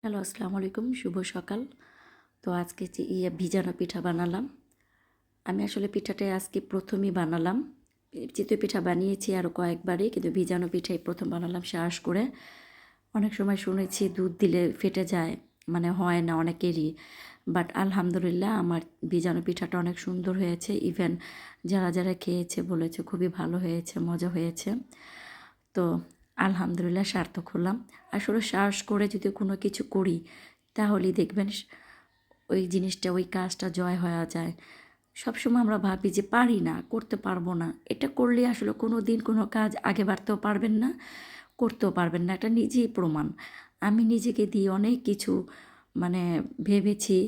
Hello, আসসালামু আলাইকুম। শুভ সকাল। তো আজকে যে ভিজানো পিঠা বানালাম। আমি আসলে পিঠাটা আজকে ১ম ই বানালাম। চিতই পিঠা বানিয়েছি আরও কয়েকবারই, কিন্তু ভিজানো পিঠাই ১ম বানালাম সাহস করে। অনেক সময় শুনেছি দুধ দিলে ফেটে যায়, মানে হয় না অনেকেরই। বাট আলহামদুলিল্লাহ আমার ভিজানো পিঠাটা অনেক সুন্দর হয়েছে। ইভেন যারা খেয়েছে বলেছে খুবই ভালো হয়েছে, মজা হয়েছে। তো আলহামদুলিল্লাহ সার্থক হলাম। আসলে সাহস করে যদি কোনো কিছু করি তাহলেই দেখবেন ওই জিনিসটা, ওই কাজটা জয় হয়ে যায়। সবসময় আমরা ভাবি যে পারি না, করতে পারবো না। এটা করলে আসলে কোনো দিন কোনো কাজ আগে বাড়তেও পারবেন না, করতেও পারবেন না। এটা নিজেই প্রমাণ। আমি নিজেকে দিয়ে অনেক কিছু মানে ভেবেছি,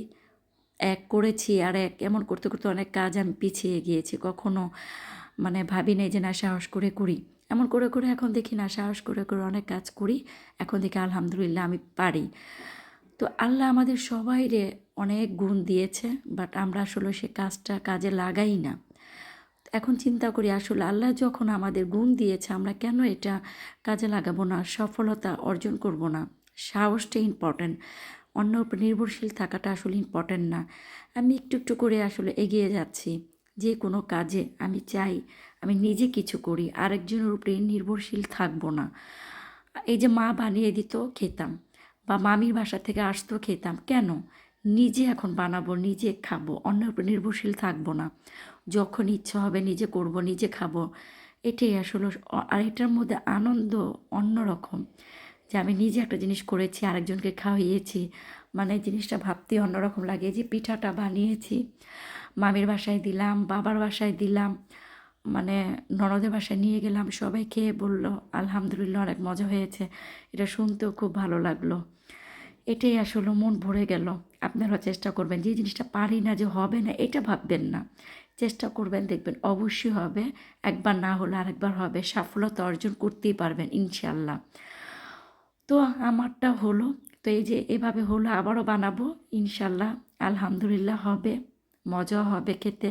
এক করেছি আর এক এমন করতে, করতে অনেক কাজ আমি পিছিয়ে গিয়েছি। কখনো মানে ভাবি নাই যে না সাহস করে করি। এমন করে, করে এখন দেখি না সাহস করে, করে অনেক কাজ করি। এখন দেখি আলহামদুলিল্লাহ আমি পারি। তো আল্লাহ আমাদের সবাইরে অনেক গুণ দিয়েছে, বাট আমরা আসলে সে কাজটা কাজে লাগাই না। এখন চিন্তা করি আসলে আল্লাহ যখন আমাদের গুণ দিয়েছে আমরা কেন এটা কাজে লাগাবো না, সফলতা অর্জন করব না? সাহসটা ইম্পর্ট্যান্ট। অন্যের উপর নির্ভরশীল থাকাটা আসলে ইম্পর্ট্যান্ট না। আমি একটু, একটু করে আসলে এগিয়ে যাচ্ছি। যে কোনো কাজে আমি চাই আমি নিজে কিছু করি, আরেকজনের উপরে নির্ভরশীল থাকবো না। এই যে মা বানিয়ে দিত খেতাম, বা মামির বাসা থেকে আসতো খেতাম। কেন? নিজে এখন বানাবো, নিজে খাবো, অন্যের উপর নির্ভরশীল থাকবো না। যখন ইচ্ছা হবে নিজে করব, নিজে খাবো। এটাই আসলে আর এটার মধ্যে আনন্দ অন্যরকম। যে আমি নিজে একটা জিনিস করেছি, আরেকজনকে খাওয়িয়েছি। মানে জিনিসটা ভাবতেই অন্যরকম লাগে। যে পিঠাটা বানিয়েছি, মামির বাসায় দিলাম, বাবার বাসায় দিলাম, মানে ননদের বাসায় নিয়ে গেলাম। সবাই খেয়ে বলল, আলহামদুলিল্লাহ অনেক মজা হয়েছে। এটা শুনতেও খুব ভালো লাগলো। এটাই আসলে মন ভরে গেল। আপনারাও চেষ্টা করবেন। যে জিনিসটা পারি না, যে হবে না, এটা ভাববেন না। চেষ্টা করবেন, দেখবেন অবশ্যই হবে। একবার না হলে আরেকবার হবে। সফলতা অর্জন করতেই পারবেন ইনশাআল্লাহ। তো আমারটা হলো। তো এই যে এভাবে হলো, আবারও বানাবো ইনশাআল্লাহ। আলহামদুলিল্লাহ হবে, মজাও হবে খেতে।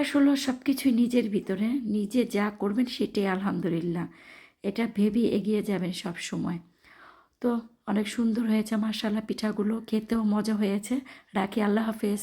আসলে সব কিছুই নিজের ভিতরে, নিজে যা করবেন সেটাই আলহামদুলিল্লাহ। এটা ভেবেই এগিয়ে যাবেন সব সময়। তো অনেক সুন্দর হয়েছে মাশাআল্লাহ পিঠাগুলো, খেতেও মজা হয়েছে। রাখি, আল্লাহ হাফেজ।